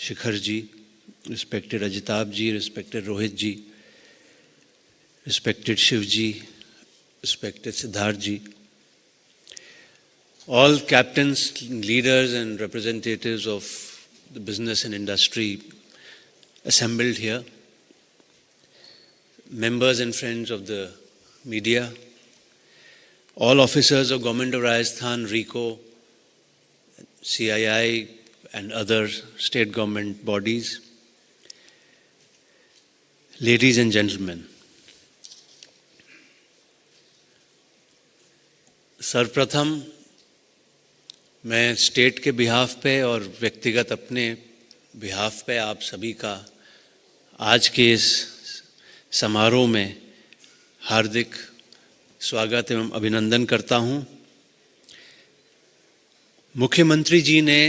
Shikhar ji, respected Ajitab ji, respected Rohit ji, respected Shiv ji, respected Siddharth ji, all captains, leaders and representatives of the business and industry assembled here, members and friends of the media, all officers of Government of Rajasthan, RICO, CII and other state government bodies, ladies and gentlemen, सर्वप्रथम मैं state के behalf पे और व्यक्तिगत अपने behalf पे आप सभी का आज के इस समारोह में हार्दिक स्वागत एवं अभिनंदन करता हूं। मुख्यमंत्री जी ने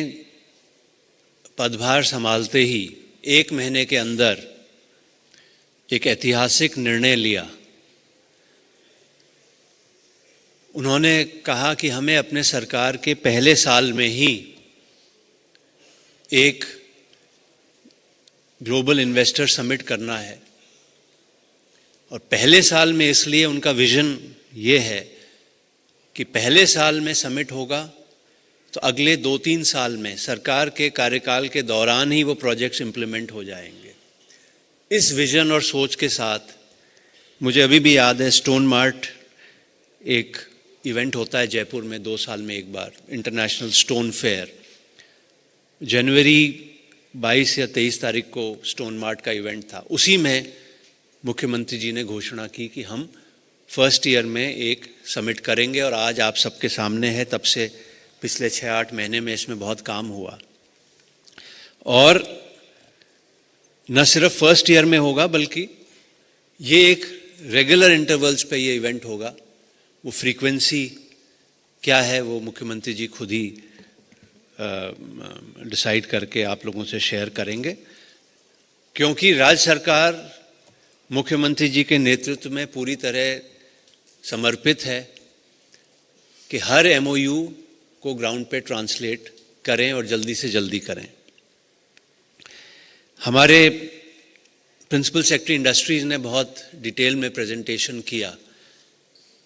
पदभार संभालते ही 1 महीने के अंदर एक ऐतिहासिक निर्णय लिया। उन्होंने कहा कि हमें अपने सरकार के पहले साल में ही एक ग्लोबल इन्वेस्टर समिट करना है, और पहले साल में इसलिए उनका विजन ये है कि पहले साल में समिट होगा तो अगले 2-3 साल में सरकार के कार्यकाल के दौरान ही वो प्रोजेक्ट्स इम्प्लीमेंट हो जाएंगे। इस विजन और सोच के साथ मुझे अभी भी याद है, स्टोन मार्ट एक इवेंट होता है जयपुर में 2 साल में एक बार, इंटरनेशनल स्टोन फेयर। जनवरी 22 या 23 तारीख को स्टोन मार्ट का इवेंट था। उसी में मुख्यमंत्री जी ने घोषणा की कि हम फर्स्ट ईयर में एक समिट करेंगे, और आज आप सबके सामने है। तब से पिछले 6-8 महीने में इसमें बहुत काम हुआ, और न सिर्फ फर्स्ट ईयर में होगा बल्कि ये एक रेगुलर इंटरवल्स पे ये इवेंट होगा। वो फ्रीक्वेंसी क्या है वो मुख्यमंत्री जी खुद ही डिसाइड करके आप लोगों से शेयर करेंगे, क्योंकि राज्य सरकार मुख्यमंत्री जी के नेतृत्व में पूरी तरह समर्पित है कि हर MOU को ग्राउंड पे ट्रांसलेट करें और जल्दी से जल्दी करें। हमारे प्रिंसिपल सेक्रेटरी इंडस्ट्रीज ने बहुत डिटेल में प्रेजेंटेशन किया,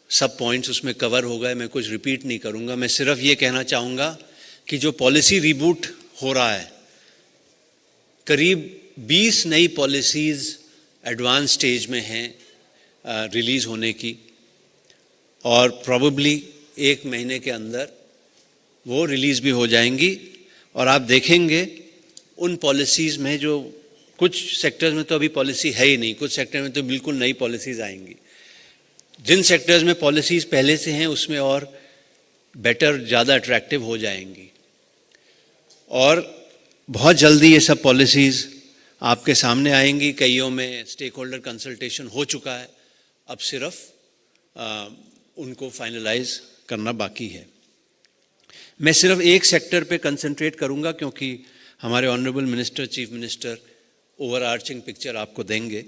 सब पॉइंट्स उसमें कवर हो गए, मैं कुछ रिपीट नहीं करूंगा। मैं सिर्फ ये कहना चाहूँगा कि जो पॉलिसी रिबूट हो रहा है, करीब 20 नई पॉलिसीज़ एडवांस स्टेज में हैं रिलीज़ होने की, और प्रॉबेबली 1 महीने के अंदर वो रिलीज़ भी हो जाएंगी। और आप देखेंगे उन पॉलिसीज़ में जो कुछ सेक्टर्स में तो अभी पॉलिसी है ही नहीं, कुछ सेक्टर में तो बिल्कुल नई पॉलिसीज़ आएंगी। जिन सेक्टर्स में पॉलिसीज़ पहले से हैं उसमें और बेटर, ज़्यादा अट्रैक्टिव हो जाएंगी, और बहुत जल्दी ये सब पॉलिसीज़ आपके सामने आएंगी। कईयों में स्टेक होल्डर कंसल्टेशन हो चुका है, अब सिर्फ उनको फाइनलाइज करना बाकी है। मैं सिर्फ एक सेक्टर पे कंसंट्रेट करूंगा, क्योंकि हमारे honourable minister, chief minister overarching picture आपको देंगे।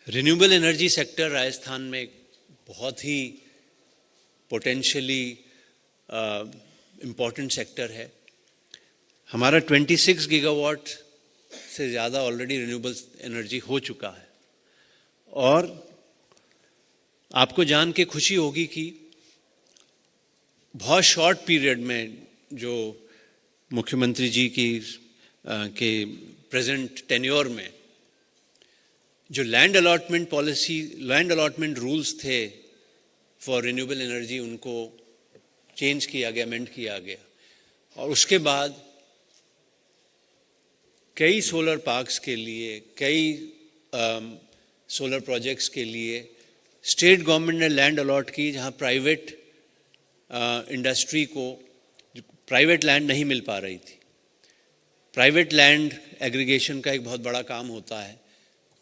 रिन्यूएबल एनर्जी सेक्टर राजस्थान में बहुत ही पोटेंशियली इम्पॉर्टेंट सेक्टर है। हमारा 26 गीगावाट से ज़्यादा ऑलरेडी रिन्यूएबल एनर्जी हो चुका है, और आपको जान के खुशी होगी कि बहुत शॉर्ट पीरियड में जो मुख्यमंत्री जी की के प्रेजेंट टेन्योर में जो land allotment policy, land allotment rules थे फॉर रिन्यूएबल एनर्जी, उनको चेंज किया गया, अमेंड किया गया, और उसके बाद कई सोलर पार्क्स के लिए, कई सोलर प्रोजेक्ट्स के लिए स्टेट गवर्नमेंट ने लैंड अलॉट की, जहां प्राइवेट इंडस्ट्री को प्राइवेट लैंड नहीं मिल पा रही थी। प्राइवेट लैंड एग्रीगेशन का एक बहुत बड़ा काम होता है।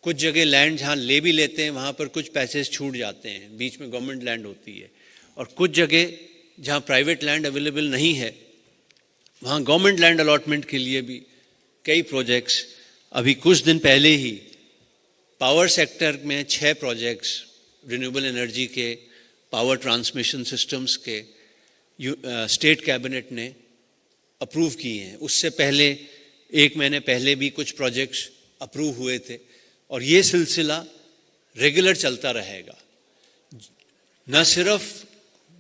कुछ जगह लैंड जहाँ ले भी लेते हैं वहाँ पर कुछ पैसेज छूट जाते हैं, बीच में गवर्नमेंट लैंड होती है, और कुछ जगह जहाँ प्राइवेट लैंड अवेलेबल नहीं है वहाँ गवर्नमेंट लैंड अलॉटमेंट के लिए भी कई प्रोजेक्ट्स, अभी कुछ दिन पहले ही पावर सेक्टर में 6 प्रोजेक्ट्स रिन्यूएबल एनर्जी के पावर ट्रांसमिशन सिस्टम्स के स्टेट कैबिनेट ने अप्रूव किए हैं। उससे पहले 1 महीने पहले भी कुछ प्रोजेक्ट्स अप्रूव हुए थे और ये सिलसिला रेगुलर चलता रहेगा। न सिर्फ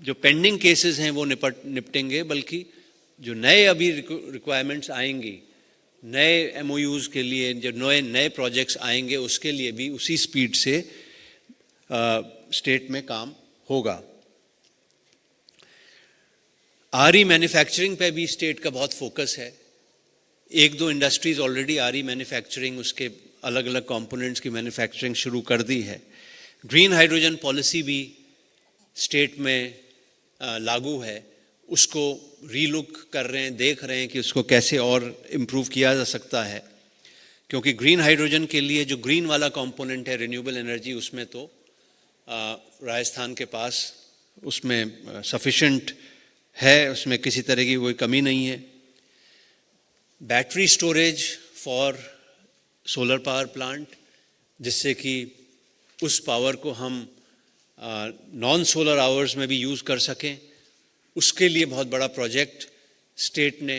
जो पेंडिंग केसेस हैं वो निपटेंगे, बल्कि जो नए अभी रिक्वायरमेंट्स आएंगी, नए एमओयूज़ के लिए जो नए प्रोजेक्ट्स आएंगे, उसके लिए भी उसी स्पीड से स्टेट में काम होगा। आरई मैन्युफैक्चरिंग पे भी स्टेट का बहुत फोकस है। 1-2 इंडस्ट्रीज ऑलरेडी आरई मैन्युफैक्चरिंग, उसके अलग अलग कंपोनेंट्स की मैन्युफैक्चरिंग शुरू कर दी है। ग्रीन हाइड्रोजन पॉलिसी भी स्टेट में लागू है, उसको रीलुक कर रहे हैं, देख रहे हैं कि उसको कैसे और इम्प्रूव किया जा सकता है, क्योंकि ग्रीन हाइड्रोजन के लिए जो ग्रीन वाला कंपोनेंट है रिन्यूएबल एनर्जी, उसमें तो राजस्थान के पास उसमें सफिशेंट है, उसमें किसी तरह की कोई कमी नहीं है। Battery storage for solar power plant, जिससे कि उस पावर को हम नॉन सोलर आवर्स में भी यूज़ कर सकें, उसके लिए बहुत बड़ा प्रोजेक्ट स्टेट ने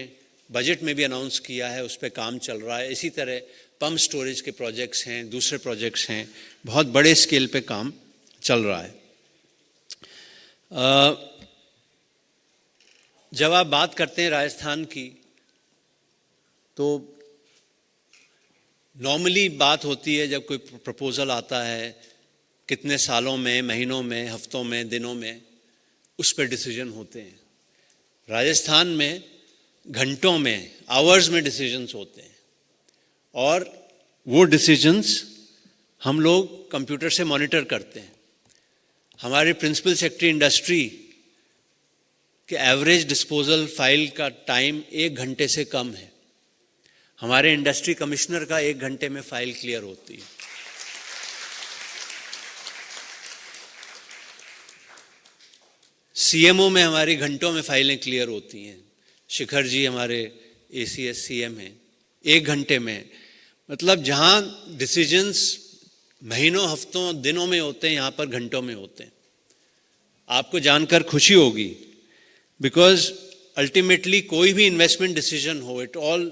बजट में भी अनाउंस किया है, उस पर काम चल रहा है। इसी तरह पंप स्टोरेज के प्रोजेक्ट्स हैं, दूसरे प्रोजेक्ट्स हैं, बहुत बड़े स्केल पे काम चल रहा है। जब आप बात करते हैं राजस्थान की, तो नॉर्मली बात होती है जब कोई प्रपोजल आता है, कितने सालों में, महीनों में, हफ्तों में, दिनों में उस पर डिसीजन होते हैं। राजस्थान में घंटों में, आवर्स में डिसीजंस होते हैं, और वो डिसीजंस हम लोग कंप्यूटर से मॉनिटर करते हैं। हमारे प्रिंसिपल सेक्रेटरी इंडस्ट्री के एवरेज डिस्पोजल फाइल का टाइम 1 घंटे से कम है। हमारे इंडस्ट्री कमिश्नर का 1 घंटे में फाइल क्लियर होती है। सीएमओ में हमारी घंटों में फाइलें क्लियर होती हैं। शिखर जी हमारे एसीएस सीएम हैं, 1 घंटे में। मतलब जहां डिसीजंस महीनों, हफ्तों, दिनों में होते हैं, यहां पर घंटों में होते हैं। आपको जानकर खुशी होगी, बिकॉज अल्टीमेटली कोई भी इन्वेस्टमेंट डिसीजन हो, इट ऑल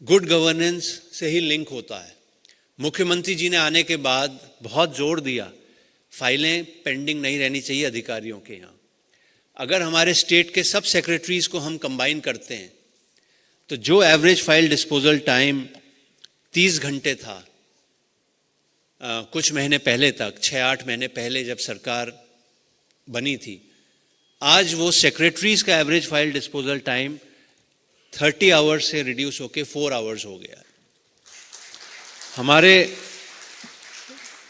गुड गवर्नेंस से ही लिंक होता है। मुख्यमंत्री जी ने आने के बाद बहुत जोर दिया, फाइलें पेंडिंग नहीं रहनी चाहिए अधिकारियों के यहाँ। अगर हमारे स्टेट के सब सेक्रेटरीज को हम कंबाइन करते हैं, तो जो एवरेज फाइल डिस्पोजल टाइम 30 घंटे था कुछ महीने पहले तक, 6-8 महीने पहले जब सरकार बनी थी, आज वो सेक्रेटरीज का average file disposal time 30 hours से रिड्यूस होके 4 आवर्स हो गया है। हमारे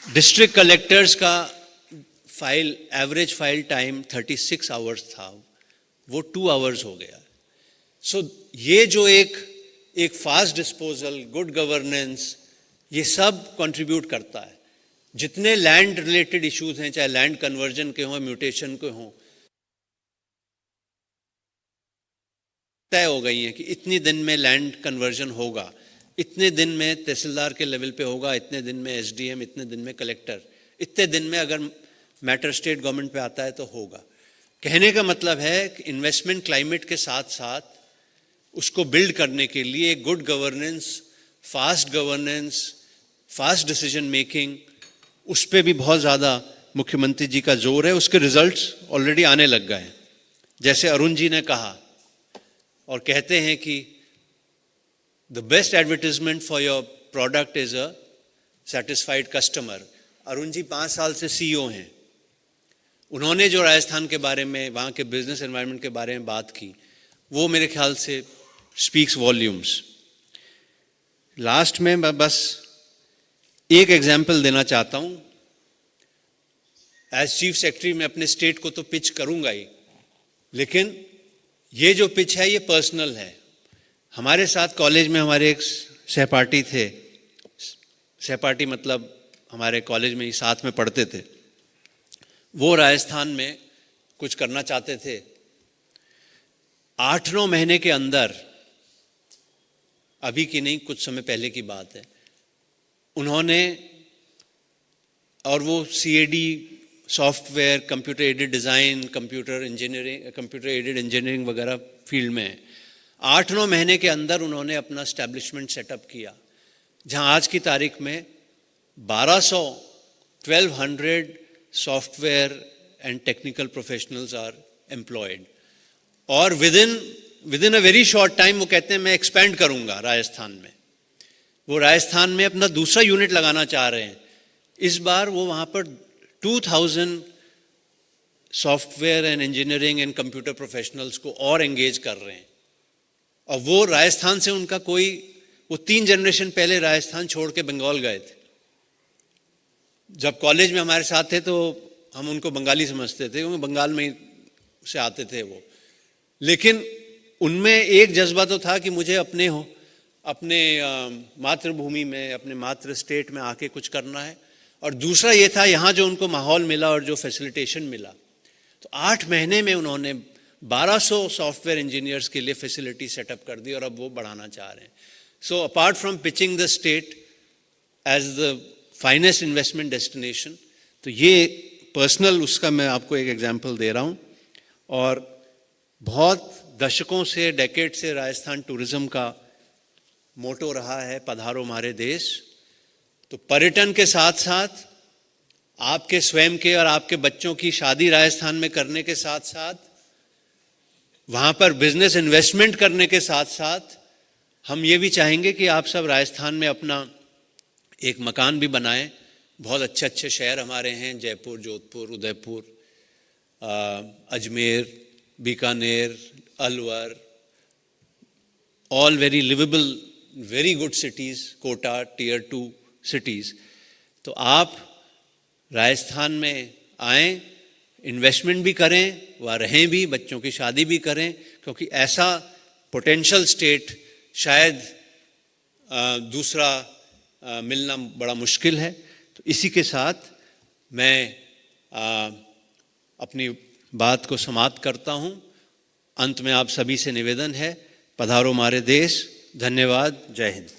डिस्ट्रिक्ट कलेक्टर्स का file average file time 36 hours था, वो 2 आवर्स हो गया। सो ये जो एक फास्ट डिस्पोजल, गुड गवर्नेंस, ये सब कंट्रीब्यूट करता है। जितने लैंड रिलेटेड इश्यूज हैं, चाहे लैंड कन्वर्जन के हों, म्यूटेशन के हों, तय हो गई हैं कि इतनी दिन में लैंड कन्वर्जन होगा, इतने दिन में तहसीलदार के लेवल पे होगा, इतने दिन में एसडीएम, इतने दिन में कलेक्टर, इतने दिन में अगर मैटर स्टेट गवर्नमेंट पे आता है तो होगा। कहने का मतलब है कि इन्वेस्टमेंट क्लाइमेट के साथ साथ उसको बिल्ड करने के लिए good governance, fast decision making, उस पर भी बहुत ज़्यादा मुख्यमंत्री जी का जोर है। उसके रिजल्ट्स ऑलरेडी आने लग गए हैं। जैसे अरुण जी ने कहा और कहते हैं कि the best advertisement for your product is a satisfied customer. Arun ji 5 साल से सीईओ हैं। उन्होंने जो राजस्थान के बारे में, वहाँ के बिजनेस एनवायरनमेंट के बारे में बात की, वो मेरे ख्याल से स्पीक्स वॉल्यूम्स। लास्ट में मैं बस एक एग्जाम्पल देना चाहता हूँ। एज चीफ सेक्रेटरी मैं अपने स्टेट को तो पिच करूँगा ही, लेकिन ये जो पिच है ये पर्सनल है। हमारे साथ कॉलेज में हमारे एक सहपाठी थे, सहपाठी मतलब हमारे कॉलेज में ही साथ में पढ़ते थे। वो राजस्थान में कुछ करना चाहते थे। 8-9 महीने के अंदर, अभी की नहीं, कुछ समय पहले की बात है, उन्होंने, और वो CAD software, computer aided design, computer aided engineering वगैरह फील्ड में है। 8-9 महीने के अंदर उन्होंने अपना एस्टैब्लिशमेंट सेटअप किया, जहां आज की तारीख में 1200 software and technical professionals are employed. और within a very short time वो कहते हैं मैं एक्सपेंड करूंगा राजस्थान में। वो राजस्थान में अपना दूसरा यूनिट लगाना चाह रहे हैं। इस बार वो वहाँ पर 2000 software and engineering and computer professionals को और एंगेज कर रहे हैं। और वो राजस्थान से उनका वो 3 जनरेशन पहले राजस्थान छोड़ के बंगाल गए थे। जब कॉलेज में हमारे साथ थे तो हम उनको बंगाली समझते थे, क्योंकि बंगाल में से आते थे वो। लेकिन उनमें एक जज्बा तो था कि मुझे अपने मातृभूमि में, अपने मातृ स्टेट में आके कुछ करना है। और दूसरा ये था यहाँ जो उनको माहौल मिला और जो फैसिलिटेशन मिला, तो 8 महीने में उन्होंने 1200 सॉफ्टवेयर इंजीनियर्स के लिए फैसिलिटी सेटअप कर दी और अब वो बढ़ाना चाह रहे हैं। So apart from pitching the state as the finest investment destination, तो ये पर्सनल उसका मैं आपको एक एग्जांपल दे रहा हूँ। और बहुत दशकों से, डेकेड से राजस्थान टूरिज्म का मोटो रहा है पधारो हमारे देश। तो पर्यटन के साथ साथ आपके स्वयं के और आपके बच्चों की शादी राजस्थान में करने के साथ साथ, वहाँ पर बिजनेस इन्वेस्टमेंट करने के साथ साथ, हम ये भी चाहेंगे कि आप सब राजस्थान में अपना एक मकान भी बनाएं। बहुत अच्छे अच्छे शहर हमारे हैं, Jaipur, Jodhpur, Udaipur, Ajmer, Bikaner, Alwar, all very liveable, very good cities, Kota, tier 2 cities. तो आप राजस्थान में आएँ, इन्वेस्टमेंट भी करें, वहाँ रहें भी, बच्चों की शादी भी करें, क्योंकि ऐसा पोटेंशियल स्टेट शायद दूसरा मिलना बड़ा मुश्किल है। तो इसी के साथ मैं अपनी बात को समाप्त करता हूँ। अंत में आप सभी से निवेदन है, पधारो हमारे देश। धन्यवाद। जय हिंद।